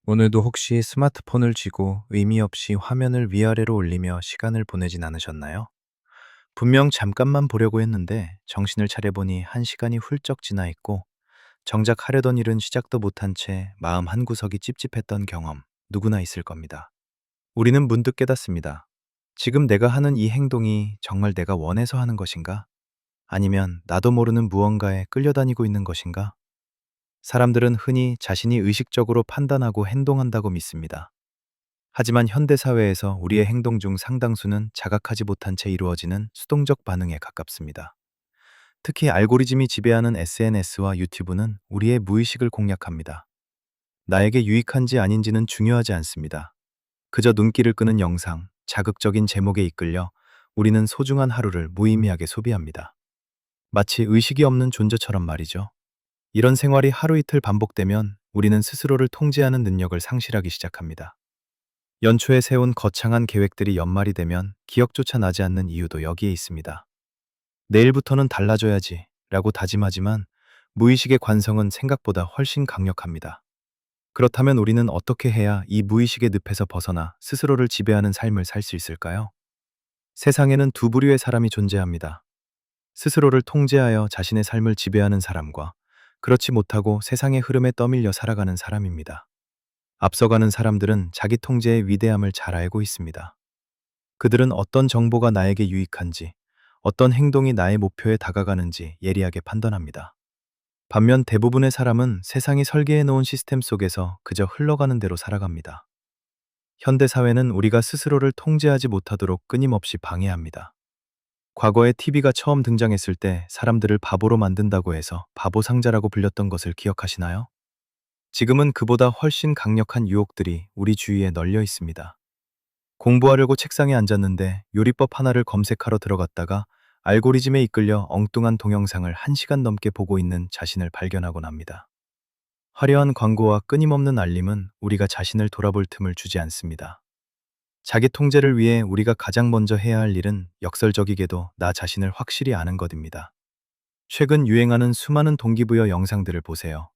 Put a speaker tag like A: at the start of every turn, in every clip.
A: 오늘도 혹시 스마트폰을 쥐고 의미 없이 화면을 위아래로 올리며 시간을 보내진 않으셨나요? 분명 잠깐만 보려고 했는데 정신을 차려보니 1시간이 훌쩍 지나 있고 정작 하려던 일은 시작도 못한 채 마음 한구석이 찝찝했던 경험 누구나 있을 겁니다. 우리는 문득 깨닫습니다. 지금 내가 하는 이 행동이 정말 내가 원해서 하는 것인가? 아니면 나도 모르는 무언가에 끌려다니고 있는 것인가? 사람들은 흔히 자신이 의식적으로 판단하고 행동한다고 믿습니다. 하지만 현대사회에서 우리의 행동 중 상당수는 자각하지 못한 채 이루어지는 수동적 반응에 가깝습니다. 특히 알고리즘이 지배하는 SNS와 유튜브는 우리의 무의식을 공략합니다. 나에게 유익한지 아닌지는 중요하지 않습니다. 그저 눈길을 끄는 영상, 자극적인 제목에 이끌려 우리는 소중한 하루를 무의미하게 소비합니다. 마치 의식이 없는 존재처럼 말이죠. 이런 생활이 하루 이틀 반복되면 우리는 스스로를 통제하는 능력을 상실하기 시작합니다. 연초에 세운 거창한 계획들이 연말이 되면 기억조차 나지 않는 이유도 여기에 있습니다. 내일부터는 달라져야지 라고 다짐하지만 무의식의 관성은 생각보다 훨씬 강력합니다. 그렇다면 우리는 어떻게 해야 이 무의식의 늪에서 벗어나 스스로를 지배하는 삶을 살 수 있을까요? 세상에는 두 부류의 사람이 존재합니다. 스스로를 통제하여 자신의 삶을 지배하는 사람과 그렇지 못하고 세상의 흐름에 떠밀려 살아가는 사람입니다. 앞서가는 사람들은 자기 통제의 위대함을 잘 알고 있습니다. 그들은 어떤 정보가 나에게 유익한지, 어떤 행동이 나의 목표에 다가가는지 예리하게 판단합니다. 반면 대부분의 사람은 세상이 설계해 놓은 시스템 속에서 그저 흘러가는 대로 살아갑니다. 현대 사회는 우리가 스스로를 통제하지 못하도록 끊임없이 방해합니다. 과거에 TV가 처음 등장했을 때 사람들을 바보로 만든다고 해서 바보 상자라고 불렸던 것을 기억하시나요? 지금은 그보다 훨씬 강력한 유혹들이 우리 주위에 널려 있습니다. 공부하려고 책상에 앉았는데 요리법 하나를 검색하러 들어갔다가 알고리즘에 이끌려 엉뚱한 동영상을 1시간 넘게 보고 있는 자신을 발견하곤 합니다. 화려한 광고와 끊임없는 알림은 우리가 자신을 돌아볼 틈을 주지 않습니다. 자기 통제를 위해 우리가 가장 먼저 해야 할 일은 역설적이게도 나 자신을 확실히 아는 것입니다. 최근 유행하는 수많은 동기부여 영상들을 보세요.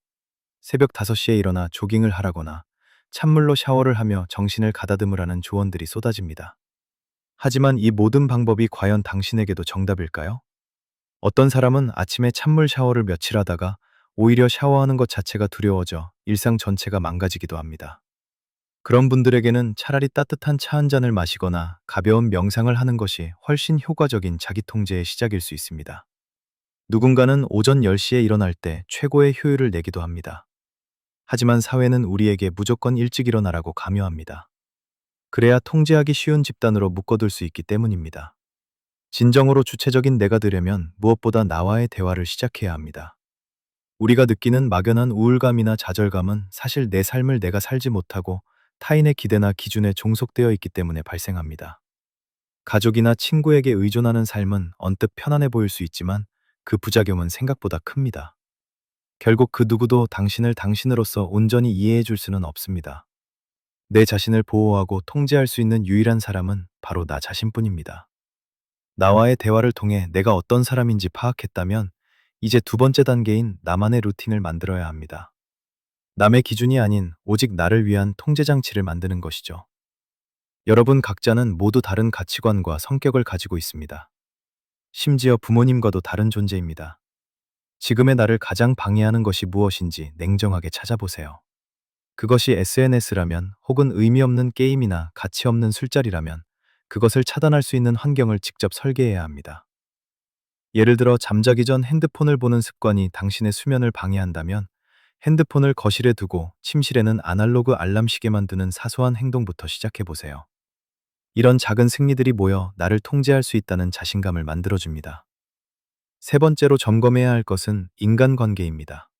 A: 새벽 5시에 일어나 조깅을 하라거나 찬물로 샤워를 하며 정신을 가다듬으라는 조언들이 쏟아집니다. 하지만 이 모든 방법이 과연 당신에게도 정답일까요? 어떤 사람은 아침에 찬물 샤워를 며칠 하다가 오히려 샤워하는 것 자체가 두려워져 일상 전체가 망가지기도 합니다. 그런 분들에게는 차라리 따뜻한 차 한 잔을 마시거나 가벼운 명상을 하는 것이 훨씬 효과적인 자기 통제의 시작일 수 있습니다. 누군가는 오전 10시에 일어날 때 최고의 효율을 내기도 합니다. 하지만 사회는 우리에게 무조건 일찍 일어나라고 강요합니다. 그래야 통제하기 쉬운 집단으로 묶어둘 수 있기 때문입니다. 진정으로 주체적인 내가 되려면 무엇보다 나와의 대화를 시작해야 합니다. 우리가 느끼는 막연한 우울감이나 좌절감은 사실 내 삶을 내가 살지 못하고 타인의 기대나 기준에 종속되어 있기 때문에 발생합니다. 가족이나 친구에게 의존하는 삶은 언뜻 편안해 보일 수 있지만 그 부작용은 생각보다 큽니다. 결국 그 누구도 당신을 당신으로서 온전히 이해해 줄 수는 없습니다. 내 자신을 보호하고 통제할 수 있는 유일한 사람은 바로 나 자신뿐입니다. 나와의 대화를 통해 내가 어떤 사람인지 파악했다면 이제 두 번째 단계인 나만의 루틴을 만들어야 합니다. 남의 기준이 아닌 오직 나를 위한 통제 장치를 만드는 것이죠. 여러분 각자는 모두 다른 가치관과 성격을 가지고 있습니다. 심지어 부모님과도 다른 존재입니다. 지금의 나를 가장 방해하는 것이 무엇인지 냉정하게 찾아보세요. 그것이 SNS라면 혹은 의미 없는 게임이나 가치 없는 술자리라면 그것을 차단할 수 있는 환경을 직접 설계해야 합니다. 예를 들어 잠자기 전 핸드폰을 보는 습관이 당신의 수면을 방해한다면 핸드폰을 거실에 두고 침실에는 아날로그 알람 시계만 두는 사소한 행동부터 시작해 보세요. 이런 작은 승리들이 모여 나를 통제할 수 있다는 자신감을 만들어줍니다. 세 번째로 점검해야 할 것은 인간관계입니다.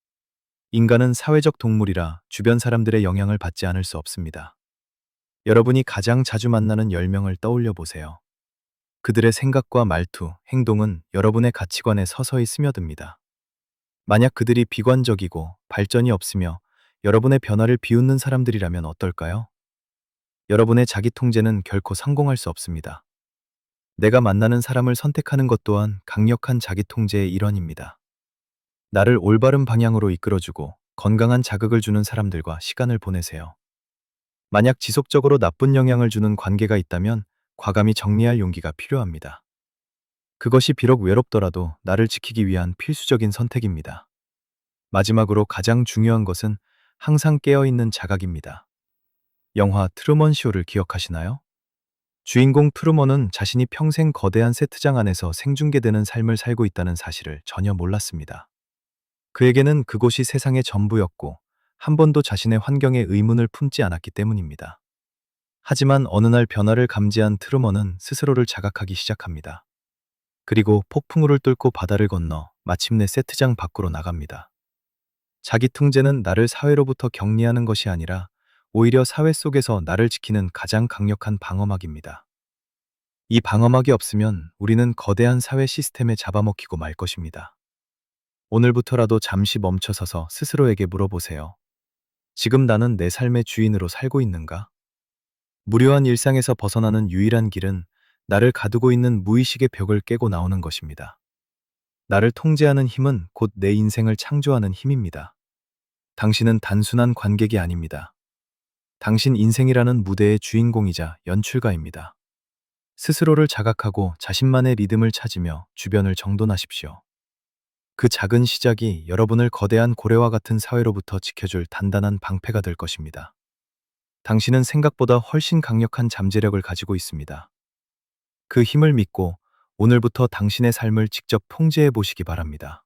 A: 인간은 사회적 동물이라 주변 사람들의 영향을 받지 않을 수 없습니다. 여러분이 가장 자주 만나는 10명을 떠올려 보세요. 그들의 생각과 말투, 행동은 여러분의 가치관에 서서히 스며듭니다. 만약 그들이 비관적이고 발전이 없으며 여러분의 변화를 비웃는 사람들이라면 어떨까요? 여러분의 자기 통제는 결코 성공할 수 없습니다. 내가 만나는 사람을 선택하는 것 또한 강력한 자기 통제의 일환입니다. 나를 올바른 방향으로 이끌어주고 건강한 자극을 주는 사람들과 시간을 보내세요. 만약 지속적으로 나쁜 영향을 주는 관계가 있다면 과감히 정리할 용기가 필요합니다. 그것이 비록 외롭더라도 나를 지키기 위한 필수적인 선택입니다. 마지막으로 가장 중요한 것은 항상 깨어있는 자각입니다. 영화 트루먼 쇼를 기억하시나요? 주인공 트루먼은 자신이 평생 거대한 세트장 안에서 생중계되는 삶을 살고 있다는 사실을 전혀 몰랐습니다. 그에게는 그곳이 세상의 전부였고 한 번도 자신의 환경에 의문을 품지 않았기 때문입니다. 하지만 어느 날 변화를 감지한 트루먼은 스스로를 자각하기 시작합니다. 그리고 폭풍우를 뚫고 바다를 건너 마침내 세트장 밖으로 나갑니다. 자기 통제는 나를 사회로부터 격리하는 것이 아니라 오히려 사회 속에서 나를 지키는 가장 강력한 방어막입니다. 이 방어막이 없으면 우리는 거대한 사회 시스템에 잡아먹히고 말 것입니다. 오늘부터라도 잠시 멈춰서서 스스로에게 물어보세요. 지금 나는 내 삶의 주인으로 살고 있는가? 무료한 일상에서 벗어나는 유일한 길은 나를 가두고 있는 무의식의 벽을 깨고 나오는 것입니다. 나를 통제하는 힘은 곧 내 인생을 창조하는 힘입니다. 당신은 단순한 관객이 아닙니다. 당신 인생이라는 무대의 주인공이자 연출가입니다. 스스로를 자각하고 자신만의 리듬을 찾으며 주변을 정돈하십시오. 그 작은 시작이 여러분을 거대한 고래와 같은 사회로부터 지켜줄 단단한 방패가 될 것입니다. 당신은 생각보다 훨씬 강력한 잠재력을 가지고 있습니다. 그 힘을 믿고 오늘부터 당신의 삶을 직접 통제해 보시기 바랍니다.